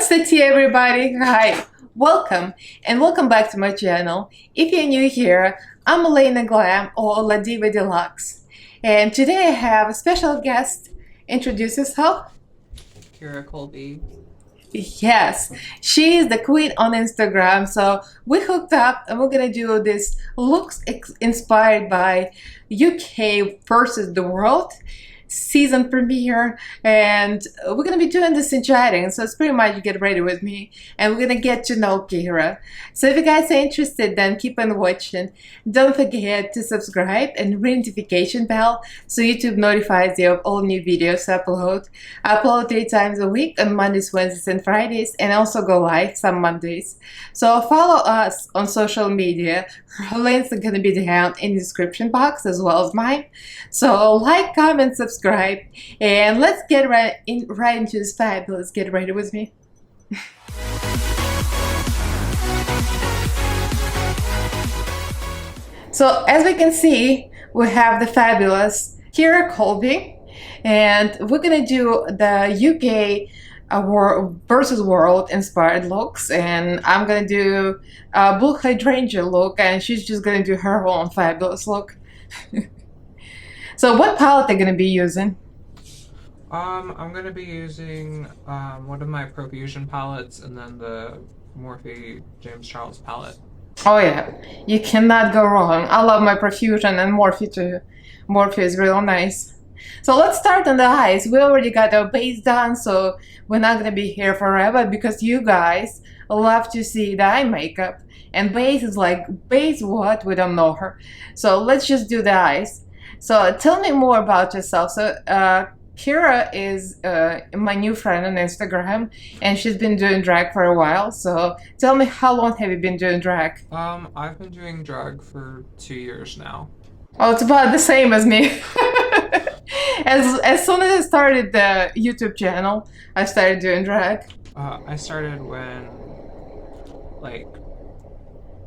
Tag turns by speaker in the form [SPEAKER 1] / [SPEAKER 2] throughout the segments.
[SPEAKER 1] Namaste everybody, hi, welcome and welcome back to my channel. If you're new here, I'm Elaina Glam or rpdruk, and today I have a special guest. Introduce yourself.
[SPEAKER 2] Kolby.
[SPEAKER 1] Yes, she is the queen on Instagram, so we hooked up and we're gonna do this looks inspired by UK versus the world season premiere, and we're gonna be doing this in chatting, so it's pretty much get ready with me and we're gonna get to know Kira. So if you guys are interested, then keep on watching. Don't forget to subscribe and ring notification bell so YouTube notifies you of all new videos I upload 3 times a week on Mondays, Wednesdays and Fridays, and also go live some Mondays. So follow us on social media. Her links are gonna be down in the description box as well as mine. So like, comment, subscribe, and let's get right into this fabulous. Get ready with me. So as we can see, we have the fabulous Kira Kolby, and we're gonna do the UK versus world inspired looks, and I'm gonna do a blue hydrangea look, and she's just gonna do her own fabulous look. So what palette are you gonna be using?
[SPEAKER 2] I'm gonna be using one of my Profusion palettes and then the Morphe James Charles palette.
[SPEAKER 1] Oh yeah, you cannot go wrong. I love my Profusion and Morphe too. Morphe is real nice. So let's start on the eyes. We already got our base done, so we're not gonna be here forever because you guys love to see the eye makeup. And base is like, base what? We don't know her. So let's just do the eyes. So tell me more about yourself. So Kira is my new friend on Instagram, and she's been doing drag for a while. So tell me, how long have you been doing drag?
[SPEAKER 2] I've been doing drag for 2 years now.
[SPEAKER 1] Oh, it's about the same as me. As soon as I started the YouTube channel, I started doing drag.
[SPEAKER 2] I started when, like,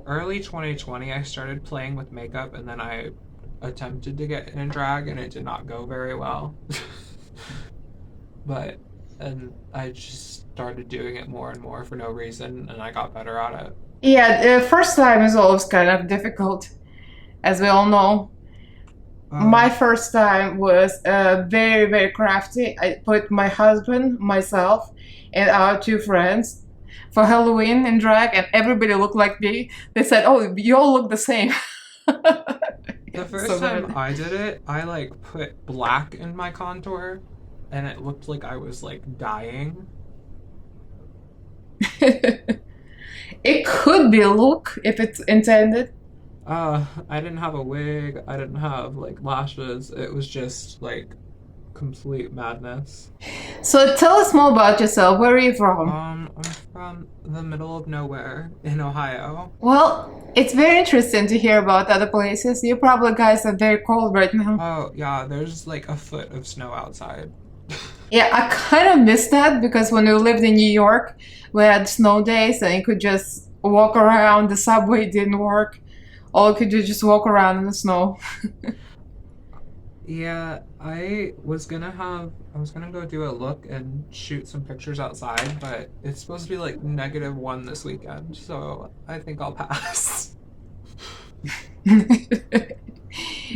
[SPEAKER 2] early 2020, I started playing with makeup, and then I attempted to get in drag and it did not go very well. And I just started doing it more and more for no reason, and I got better at it.
[SPEAKER 1] Yeah, the first time is always kind of difficult, as we all know. My first time was very, very crafty. I put my husband, myself, and our 2 friends for Halloween in drag, and everybody looked like me. They said, "Oh, you all look the same."
[SPEAKER 2] The first time I did it, I like put black in my contour and it looked like I was like dying.
[SPEAKER 1] It could be a look if it's intended.
[SPEAKER 2] I didn't have a wig, I didn't have like lashes, it was just like complete madness.
[SPEAKER 1] So tell us more about yourself. Where are you from?
[SPEAKER 2] I'm from the middle of nowhere in Ohio.
[SPEAKER 1] Well, it's very interesting to hear about other places. You probably guys are very cold right now.
[SPEAKER 2] Oh yeah, there's like a foot of snow outside.
[SPEAKER 1] Yeah, I kind of missed that because when we lived in New York, we had snow days and you could just walk around. The subway didn't work. All you could do is just walk around in the snow.
[SPEAKER 2] Yeah, I was gonna go do a look and shoot some pictures outside, but it's supposed to be like -1 this weekend, so I think I'll pass.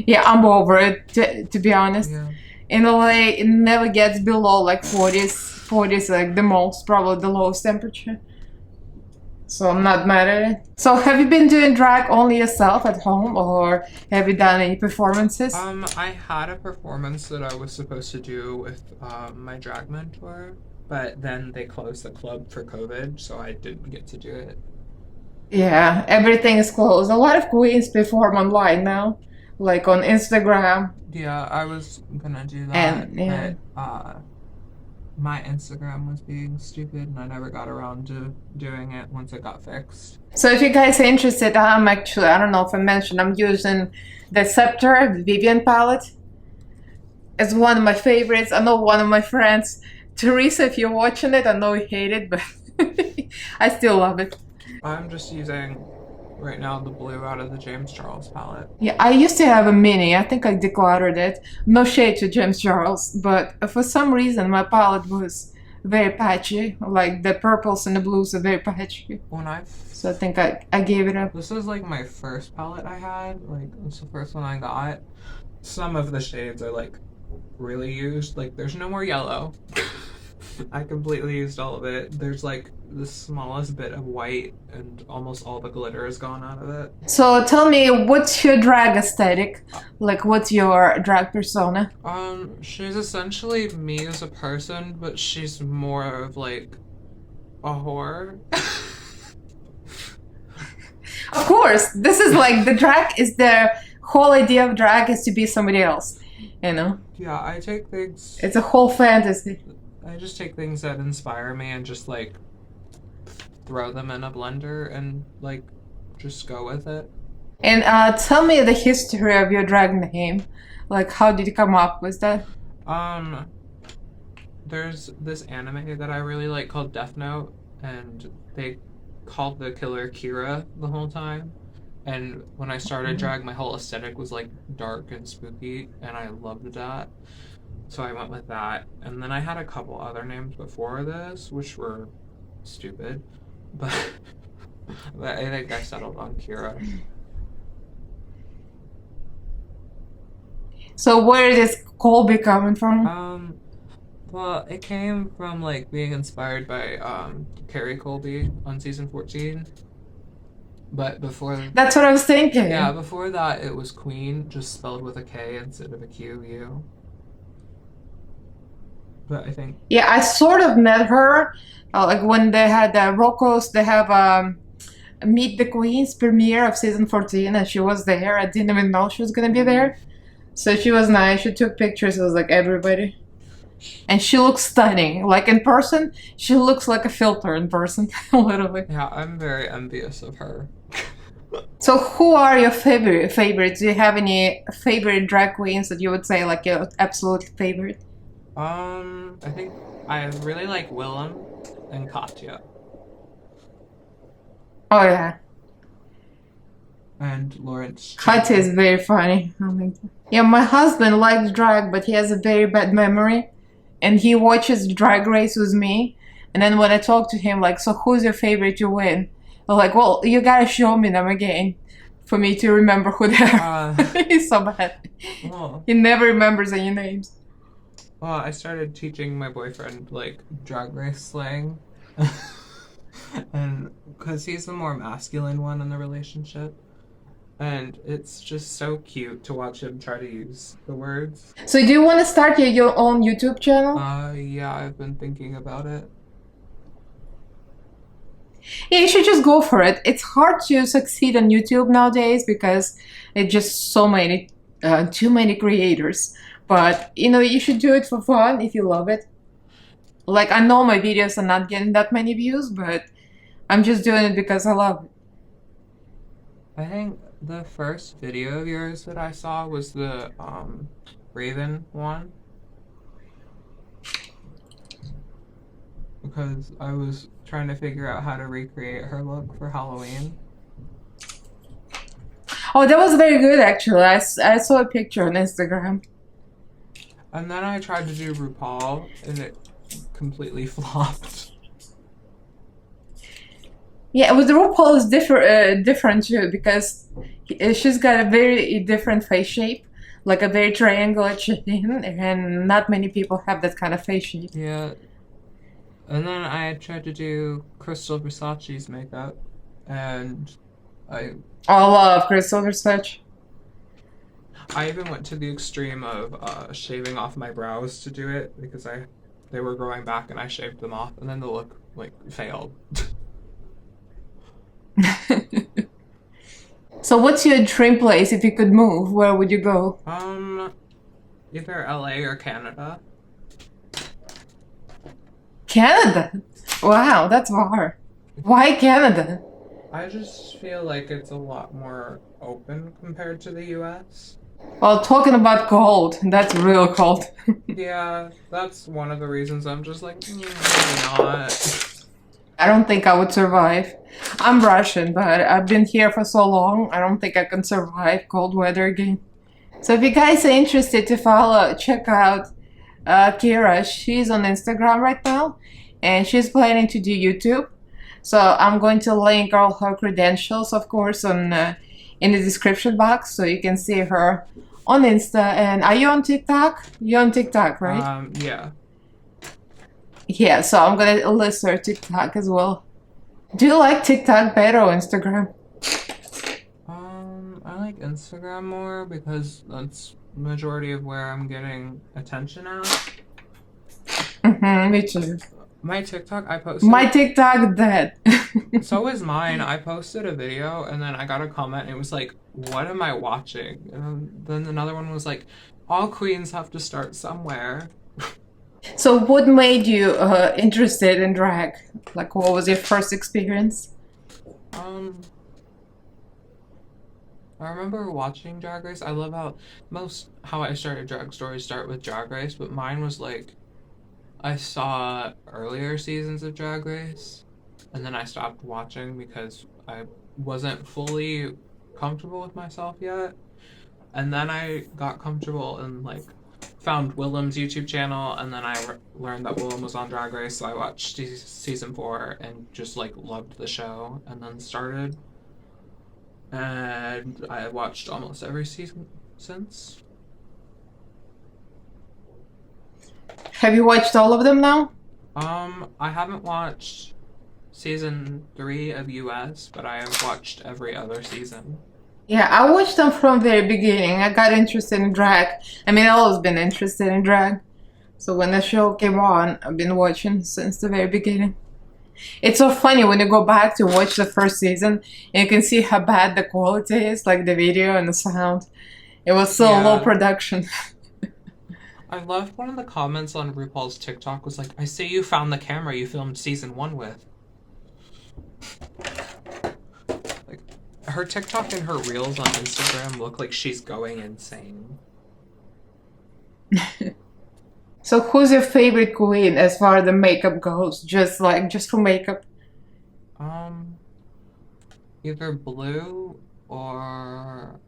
[SPEAKER 1] Yeah, I'm over it, to be honest.
[SPEAKER 2] Yeah.
[SPEAKER 1] In LA, it never gets below like 40s. 40s like the most, probably the lowest temperature. So I'm not mad at it. So have you been doing drag only yourself at home, or have you done any performances?
[SPEAKER 2] I had a performance that I was supposed to do with my drag mentor, but then they closed the club for COVID, so I didn't get to do it.
[SPEAKER 1] Yeah, everything is closed. A lot of queens perform online now, like on Instagram.
[SPEAKER 2] Yeah, I was gonna do that,
[SPEAKER 1] And yeah.
[SPEAKER 2] but my Instagram was being stupid and I never got around to doing it once it got fixed.
[SPEAKER 1] So if you guys are interested, I'm actually, I don't know if I mentioned, I'm using the Scepter, the Vivian palette. It's one of my favorites. I know one of my friends, Teresa, if you're watching it, I know you hate it, but I still love it.
[SPEAKER 2] I'm just using right now the blue out of the James Charles palette.
[SPEAKER 1] Yeah, I used to have a mini. I think I decluttered it. No shade to James Charles, but for some reason my palette was very patchy. Like the purples and the blues are very patchy. So I think I gave it up.
[SPEAKER 2] This is like my first palette I had. Like, it's the first one I got. Some of the shades are like really used. Like, there's no more yellow. I completely used all of it. There's like the smallest bit of white and almost all the glitter is gone out of it.
[SPEAKER 1] So tell me, what's your drag aesthetic? Like, what's your drag persona?
[SPEAKER 2] She's essentially me as a person, but she's more of like a whore.
[SPEAKER 1] Of course, this is like the drag is the whole idea of drag is to be somebody else, you know?
[SPEAKER 2] Yeah, I take things.
[SPEAKER 1] It's a whole fantasy.
[SPEAKER 2] I just take things that inspire me and just like throw them in a blender and like just go with it.
[SPEAKER 1] And tell me the history of your drag name. Like, how did you come up with that?
[SPEAKER 2] There's this anime that I really like called Death Note, and they called the killer Kira the whole time. And when I started drag, my whole aesthetic was like dark and spooky, and I loved that. So I went with that. And then I had a couple other names before this, which were stupid. But, but I think I settled on Kira.
[SPEAKER 1] So where is this Kolby coming from?
[SPEAKER 2] Well, it came from like being inspired by Carrie Kolby on season 14. But before
[SPEAKER 1] That's what I was thinking.
[SPEAKER 2] Yeah, before that it was Queen, just spelled with a K instead of a Q, U. But I think
[SPEAKER 1] Yeah, I sort of met her like when they had Rocco's, they have Meet the Queens premiere of season 14, and she was there. I didn't even know she was gonna be there. So she was nice. She took pictures. It was like everybody. And she looks stunning. Like in person, she looks like a filter in person, literally.
[SPEAKER 2] yeah, I'm very envious of her.
[SPEAKER 1] So who are your favorites? Do you have any favorite drag queens that you would say like your absolute favorite?
[SPEAKER 2] I think I really like Willem and Katya.
[SPEAKER 1] Oh yeah.
[SPEAKER 2] And Lawrence.
[SPEAKER 1] Katya is very funny. Oh my God. Yeah, my husband likes drag, but he has a very bad memory. And he watches Drag Race with me. And then when I talk to him, like, so who's your favorite to win? I'm like, well, you gotta show me them again for me to remember who they are. He's so bad.
[SPEAKER 2] Well,
[SPEAKER 1] He never remembers any names.
[SPEAKER 2] well, I started teaching my boyfriend, like, Drag Race slang. And because he's the more masculine one in the relationship. And it's just so cute to watch him try to use the words.
[SPEAKER 1] So do you want to start your own YouTube channel?
[SPEAKER 2] Yeah, I've been thinking about it.
[SPEAKER 1] Yeah, you should just go for it. It's hard to succeed on YouTube nowadays because it's just so many, too many creators. But, you know, you should do it for fun if you love it. Like, I know my videos are not getting that many views, but I'm just doing it because I love it.
[SPEAKER 2] I think the first video of yours that I saw was the Raven one. Because I was trying to figure out how to recreate her look for Halloween.
[SPEAKER 1] Oh, that was very good, actually. I saw a picture on Instagram.
[SPEAKER 2] And then I tried to do RuPaul, and it completely flopped.
[SPEAKER 1] Yeah, with RuPaul is different too, because she's got a very different face shape, like a very triangular chin, and not many people have that kind of face shape.
[SPEAKER 2] Yeah. And then I tried to do Crystal Versace's makeup, and I
[SPEAKER 1] love Crystal Versace.
[SPEAKER 2] I even went to the extreme of shaving off my brows to do it because they were growing back and I shaved them off, and then the look like failed.
[SPEAKER 1] So what's your dream place if you could move? Where would you go?
[SPEAKER 2] Either LA or Canada.
[SPEAKER 1] Canada? Wow, that's far. Why Canada?
[SPEAKER 2] I just feel like it's a lot more open compared to the US.
[SPEAKER 1] Well, talking about cold, that's real cold.
[SPEAKER 2] Yeah, that's one of the reasons I'm just like, maybe not.
[SPEAKER 1] I don't think I would survive. I'm Russian, but I've been here for so long, I don't think I can survive cold weather again. So if you guys are interested to follow, check out Kira, she's on Instagram right now, and she's planning to do YouTube. So I'm going to link all her credentials, of course, on in the description box, so you can see her on Insta. And are you on TikTok? You're on TikTok, right?
[SPEAKER 2] Yeah.
[SPEAKER 1] Yeah. So I'm gonna list her TikTok as well. Do you like TikTok better or Instagram?
[SPEAKER 2] I like Instagram more because that's majority of where I'm getting attention at.
[SPEAKER 1] Me too.
[SPEAKER 2] My TikTok, I posted.
[SPEAKER 1] My TikTok dead.
[SPEAKER 2] So is mine. I posted a video and then I got a comment and it was like, what am I watching? And then another one was like, all queens have to start somewhere.
[SPEAKER 1] So what made you interested in drag? Like, what was your first experience?
[SPEAKER 2] I remember watching Drag Race. I love how I started drag stories start with Drag Race, but mine was like, I saw earlier seasons of Drag Race and then I stopped watching because I wasn't fully comfortable with myself yet. And then I got comfortable and like found Willem's YouTube channel, and then I learned that Willem was on Drag Race, so I watched season 4 and just like loved the show, and then started. And I watched almost every season since.
[SPEAKER 1] Have you watched all of them now?
[SPEAKER 2] I haven't watched season 3 of US, but I have watched every other season.
[SPEAKER 1] Yeah, I watched them from the very beginning. I got interested in drag. I mean, I've always been interested in drag. So when the show came on, I've been watching since the very beginning. It's so funny when you go back to watch the first season and you can see how bad the quality is, like the video and the sound. It was so low production.
[SPEAKER 2] I loved one of the comments on RuPaul's TikTok was like, I see you found the camera you filmed season 1 with. Like, her TikTok and her reels on Instagram look like she's going insane.
[SPEAKER 1] So who's your favorite queen as far as the makeup goes? Just for makeup?
[SPEAKER 2] Either Blue or...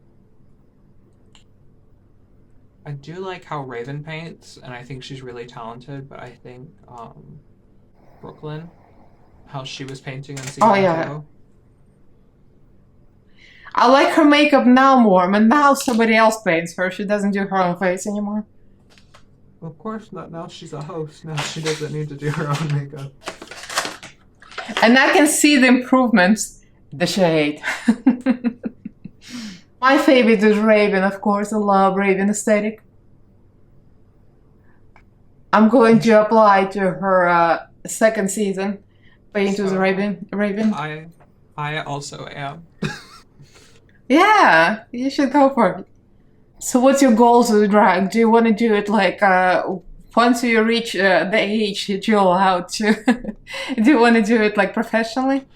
[SPEAKER 2] I do like how Raven paints, and I think she's really talented, but I think Brooklyn, how she was painting in season 2.
[SPEAKER 1] I like her makeup now more, but now somebody else paints her. She doesn't do her own face anymore.
[SPEAKER 2] Of course not. Now she's a host. Now she doesn't need to do her own makeup.
[SPEAKER 1] And I can see the improvements. The shade. My favorite is Raven, of course. I love Raven aesthetic. I'm going to apply to her second season. Paint with Raven.
[SPEAKER 2] I also am.
[SPEAKER 1] Yeah, you should go for it. So what's your goals with drag? Do you want to do it like once you reach the age that you're allowed to? Do you want to do it like professionally?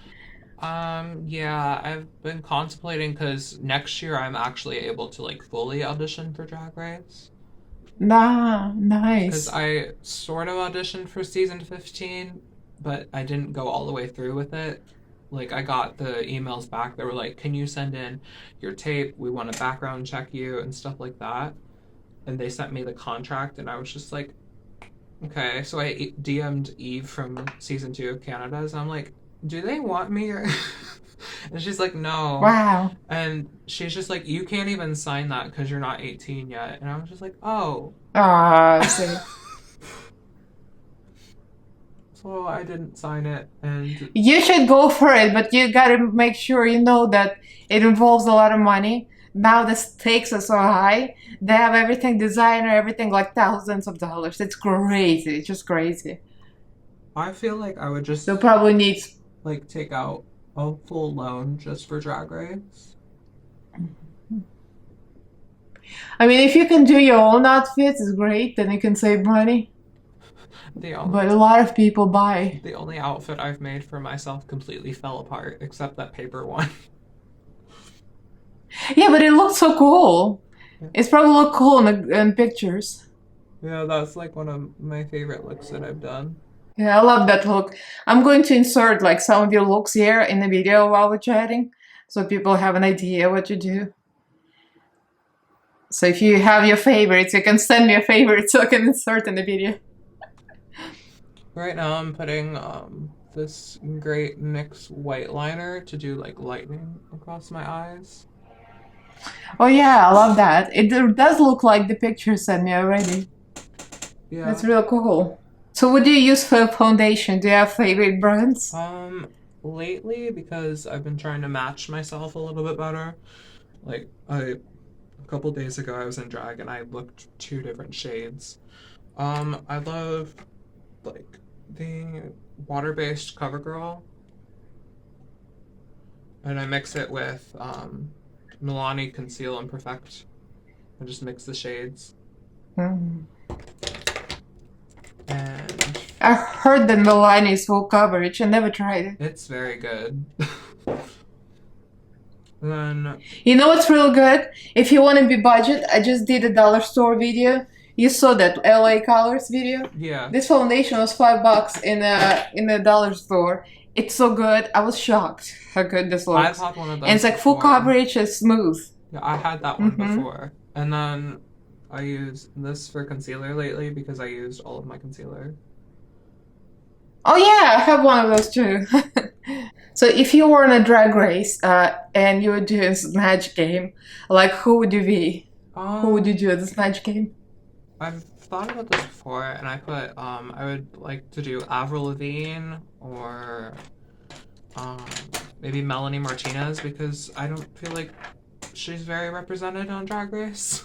[SPEAKER 2] Yeah, I've been contemplating because next year I'm actually able to like fully audition for Drag Race.
[SPEAKER 1] Nah, nice.
[SPEAKER 2] Because I sort of auditioned for season 15, but I didn't go all the way through with it. Like, I got the emails back that were like, can you send in your tape? We want to background check you and stuff like that. And they sent me the contract, and I was just like, okay. So I DM'd Eve from season 2 of Canada's, and I'm like, do they want me? And she's like, no.
[SPEAKER 1] Wow.
[SPEAKER 2] And she's just like, you can't even sign that because you're not 18 yet. And I was just like, oh.
[SPEAKER 1] I see.
[SPEAKER 2] So I didn't sign it, and
[SPEAKER 1] you should go for it, but you gotta make sure you know that it involves a lot of money. Now the stakes are so high. They have everything, designer, everything, like thousands of dollars. It's crazy. It's just crazy.
[SPEAKER 2] I feel like I would just
[SPEAKER 1] they'll probably need
[SPEAKER 2] like take out a full loan just for Drag Race.
[SPEAKER 1] I mean, if you can do your own outfits, it's great. Then you can save money. But a lot of people buy.
[SPEAKER 2] The only outfit I've made for myself completely fell apart, except that paper one.
[SPEAKER 1] Yeah, but it looked so cool. Yeah. It's probably look cool in pictures.
[SPEAKER 2] Yeah, that's like one of my favorite looks that I've done.
[SPEAKER 1] Yeah, I love that look. I'm going to insert like some of your looks here in the video while we're chatting, so people have an idea what you do. So if you have your favorites, you can send me a favorite so I can insert in the video.
[SPEAKER 2] Right now I'm putting this great NYX white liner to do like lightning across my eyes.
[SPEAKER 1] Oh yeah, I love that. It does look like the picture you sent me already.
[SPEAKER 2] Yeah.
[SPEAKER 1] That's real cool. So what do you use for foundation? Do you have favorite brands?
[SPEAKER 2] Lately, because I've been trying to match myself a little bit better, like a couple days ago I was in drag and I looked 2 different shades. I love like the water-based CoverGirl, and I mix it with Milani Conceal and Perfect. I just mix the shades.
[SPEAKER 1] Mm.
[SPEAKER 2] And
[SPEAKER 1] I heard that Milani is full coverage. I never tried it.
[SPEAKER 2] it's very good. Then
[SPEAKER 1] you know what's real good? If you want to be budget, I just did a dollar store video. You saw that LA Colors video?
[SPEAKER 2] Yeah.
[SPEAKER 1] This foundation was $5 in a dollar store. It's so good. I was shocked how good this looks.
[SPEAKER 2] I've had one of those.
[SPEAKER 1] And it's like full coverage and smooth.
[SPEAKER 2] Yeah, I had that one before. And then I use this for concealer lately because I used all of my concealer.
[SPEAKER 1] Oh yeah, I have one of those too. So if you were in a drag race and you would do a snatch game, like who would you be? Who would you do at the snatch game?
[SPEAKER 2] I've thought about this before, and I put I would like to do Avril Lavigne or maybe Melanie Martinez because I don't feel like she's very represented on Drag Race.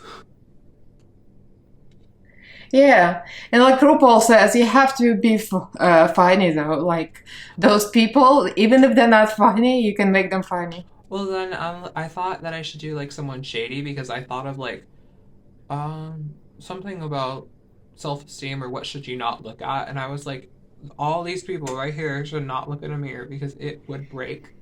[SPEAKER 1] Yeah, and like RuPaul says, you have to be funny though. Like those people, even if they're not funny, you can make them funny.
[SPEAKER 2] Well, then I thought that I should do like someone shady because I thought of like something about self-esteem or what should you not look at, and I was like, all these people right here should not look in a mirror because it would break.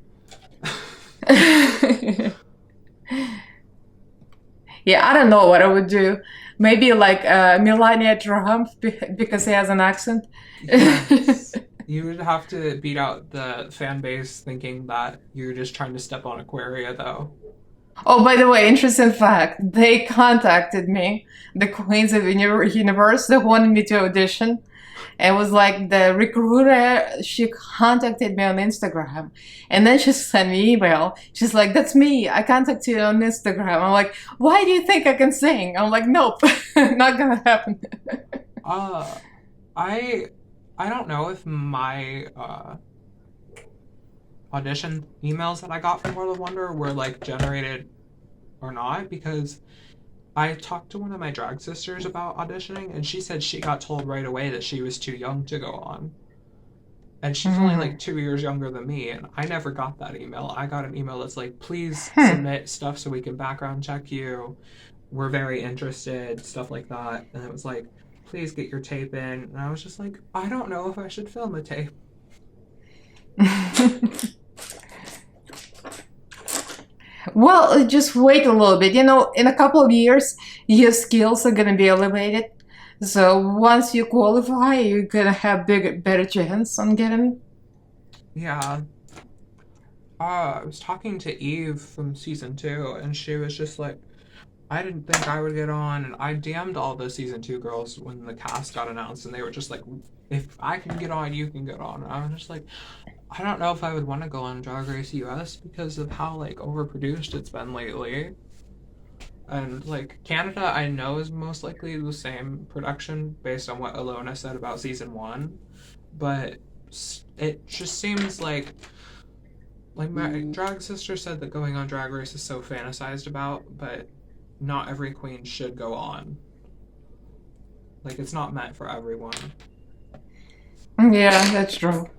[SPEAKER 1] Yeah, I don't know what I would do. Maybe like Melania Trump because he has an accent.
[SPEAKER 2] Yes. You would have to beat out the fan base thinking that you're just trying to step on Aquaria, though.
[SPEAKER 1] Oh, by the way, interesting fact. They contacted me, the Queens of Universe, they wanted me to audition. It was like the recruiter, she contacted me on Instagram. And then she sent me email. She's like, that's me. I contacted you on Instagram. I'm like, why do you think I can sing? I'm like, nope, not gonna happen.
[SPEAKER 2] I don't know if my audition emails that I got from World of Wonder were like generated or not because I talked to one of my drag sisters about auditioning and she said she got told right away that she was too young to go on. And she's only like 2 years younger than me, and I never got that email. I got an email that's like, please submit stuff so we can background check you. We're very interested, stuff like that. And it was like, please get your tape in. And I was just like, I don't know if I should film a tape.
[SPEAKER 1] Well, just wait a little bit. You know, in a couple of years, your skills are gonna be elevated. So once you qualify, you're gonna have better chance on getting.
[SPEAKER 2] Yeah. I was talking to Eve from season 2, and she was just like, I didn't think I would get on, and I DM'd all the season 2 girls when the cast got announced, and they were just like, if I can get on, you can get on. And I was just like, I don't know if I would want to go on Drag Race US because of how like overproduced it's been lately. And like Canada, I know is most likely the same production based on what Elaina said about season 1, but it just seems like my drag sister said that going on Drag Race is so fantasized about, but not every queen should go on. Like it's not meant for everyone.
[SPEAKER 1] Yeah, that's true.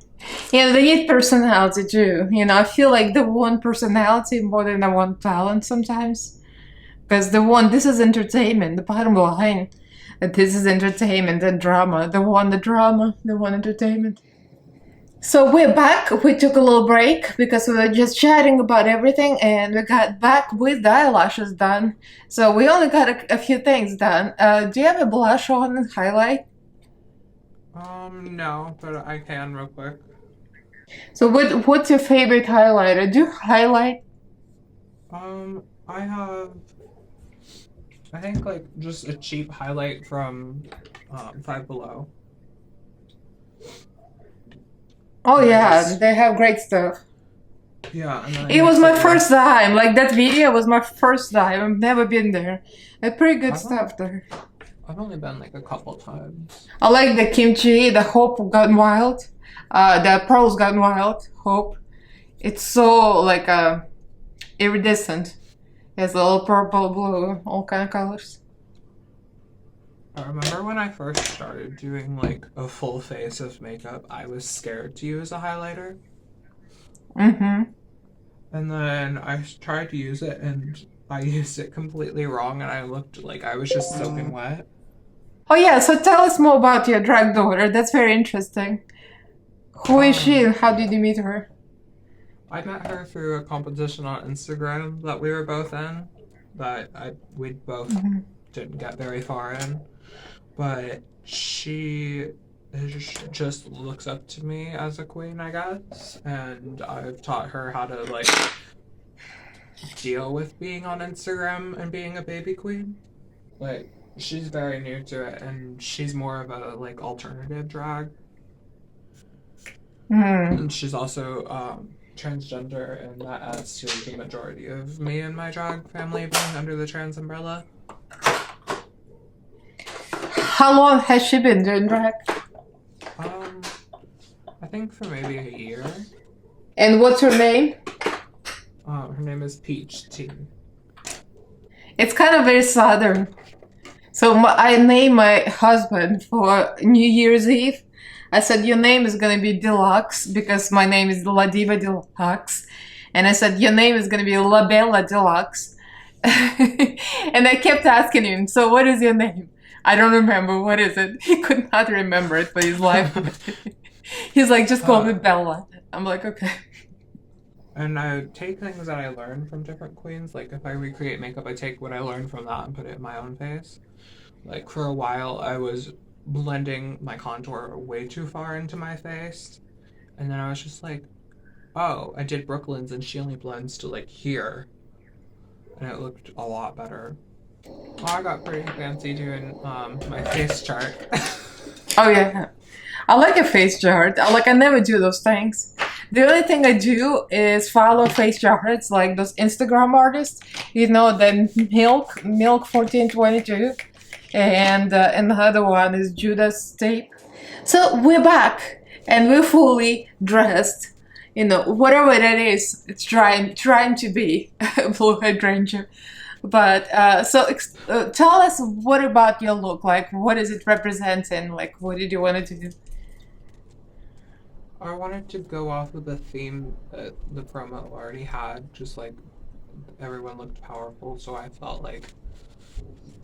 [SPEAKER 1] Yeah, they need personality too. You know, I feel like the one personality more than the one talent sometimes. Because this is entertainment. The bottom line, that this is entertainment and drama. The one entertainment. So we're back. We took a little break because we were just chatting about everything, and we got back with the eyelashes done. So we only got a few things done. Do you have a blush on and highlight?
[SPEAKER 2] No, but I can real quick.
[SPEAKER 1] So what's your favorite highlighter? Do you highlight?
[SPEAKER 2] I have I think like just a cheap highlight from Five Below.
[SPEAKER 1] Oh
[SPEAKER 2] And I
[SPEAKER 1] yeah,
[SPEAKER 2] just-
[SPEAKER 1] they have great stuff.
[SPEAKER 2] Yeah, and then I
[SPEAKER 1] It was
[SPEAKER 2] mix
[SPEAKER 1] my
[SPEAKER 2] with-
[SPEAKER 1] first time. Like that video was my first time. I've never been there. Pretty good stuff there.
[SPEAKER 2] I've only been like a couple times.
[SPEAKER 1] I like the kimchi, the Hope Gone Wild, the Pearls Gone Wild, Hope. It's so like iridescent. It's a little purple, blue, all kind of colors.
[SPEAKER 2] I remember when I first started doing like a full face of makeup, I was scared to use a highlighter.
[SPEAKER 1] Mm-hmm.
[SPEAKER 2] And then I tried to use it and I used it completely wrong and I looked like I was just soaking wet.
[SPEAKER 1] Oh yeah, so tell us more about your drag daughter. That's very interesting. Who is she and how did you meet her?
[SPEAKER 2] I met her through a competition on Instagram that we were both in, that we both didn't get very far in. But she just looks up to me as a queen, I guess, and I've taught her how to like deal with being on Instagram and being a baby queen. Like she's very new to it, and she's more of a like alternative drag, and she's also transgender, and that adds to the majority of me and my drag family being under the trans umbrella.
[SPEAKER 1] How long has she been doing drag?
[SPEAKER 2] I think for maybe a year.
[SPEAKER 1] And what's her name?
[SPEAKER 2] Her name is Peach T.
[SPEAKER 1] It's kind of very southern. So I named my husband for New Year's Eve. I said, your name is going to be Deluxe because my name is La Diva Deluxe. And I said, your name is going to be La Bella Deluxe. And I kept asking him, so what is your name? I don't remember. What is it? He could not remember it for his life. He's like, just call me Bella. I'm like, okay.
[SPEAKER 2] And I take things that I learned from different queens. Like if I recreate makeup, I take what I learned from that and put it in my own face. Like for a while, I was blending my contour way too far into my face. And then I was just like, oh, I did Brooklyn's and she only blends to like here. And it looked a lot better. Oh, I got pretty fancy doing my face chart.
[SPEAKER 1] Oh yeah. I like a face chart. I never do those things. The only thing I do is follow face charts like those Instagram artists. You know, the Milk 1422. And another one is Judas Tape. So we're back and we're fully dressed. You know, whatever that is, it's trying to be a blue hydrangea. But tell us, what about your look? Like, what is it representing? Like, what did you want to do?
[SPEAKER 2] I wanted to go off of the theme that the promo already had, just like everyone looked powerful, so I felt like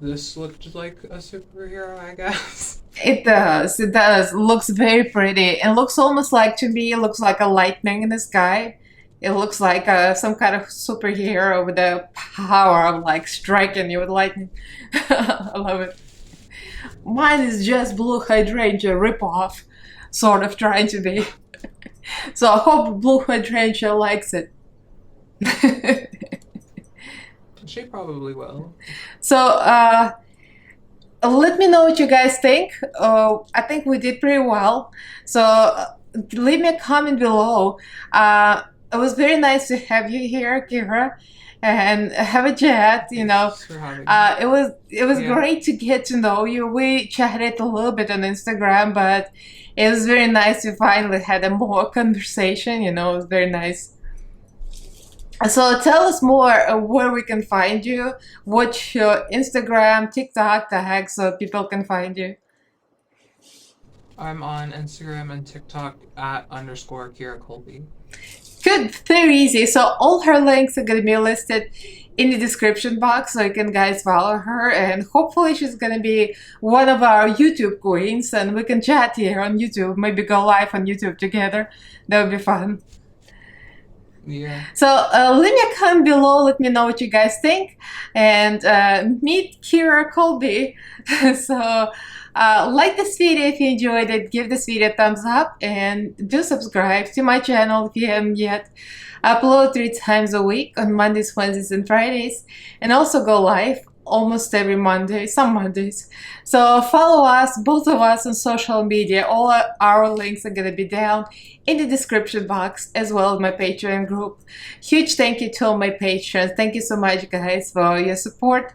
[SPEAKER 2] this looked like a superhero, I guess.
[SPEAKER 1] It does. Looks very pretty. And looks almost like, to me, it looks like a lightning in the sky. It looks like some kind of superhero with the power of like striking you with lightning. I love it. Mine is just blue hydrangea ripoff, sort of trying to be. So I hope blue hydrangea likes it.
[SPEAKER 2] She probably will.
[SPEAKER 1] So let me know what you guys think. I think we did pretty well. So leave me a comment below. It was very nice to have you here, Kira, and have a chat. You know, it was great to get to know you. We chatted a little bit on Instagram, but it was very nice to finally had a more conversation. You know, it was very nice. So tell us more where we can find you. What's your Instagram, TikTok tag so people can find you?
[SPEAKER 2] I'm on Instagram and TikTok at _Kira Kolby.
[SPEAKER 1] Good, very easy. So all her links are going to be listed in the description box, so you can guys follow her, and hopefully she's going to be one of our YouTube queens and we can chat here on YouTube, maybe go live on YouTube together. That would be fun.
[SPEAKER 2] Yeah.
[SPEAKER 1] So leave me a comment below, let me know what you guys think, and meet Kira Kolby. So like this video if you enjoyed it, give this video a thumbs up, and do subscribe to my channel if you haven't yet. I upload 3 times a week on Mondays, Wednesdays, and Fridays, and also go live almost every Monday, some Mondays. So follow us, both of us, on social media. All our links are gonna be down in the description box, as well as my Patreon group. Huge thank you to all my patrons. Thank you so much, guys, for your support.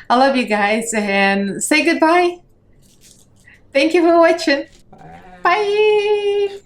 [SPEAKER 1] I love you guys, and say goodbye. Thank you for watching. Bye.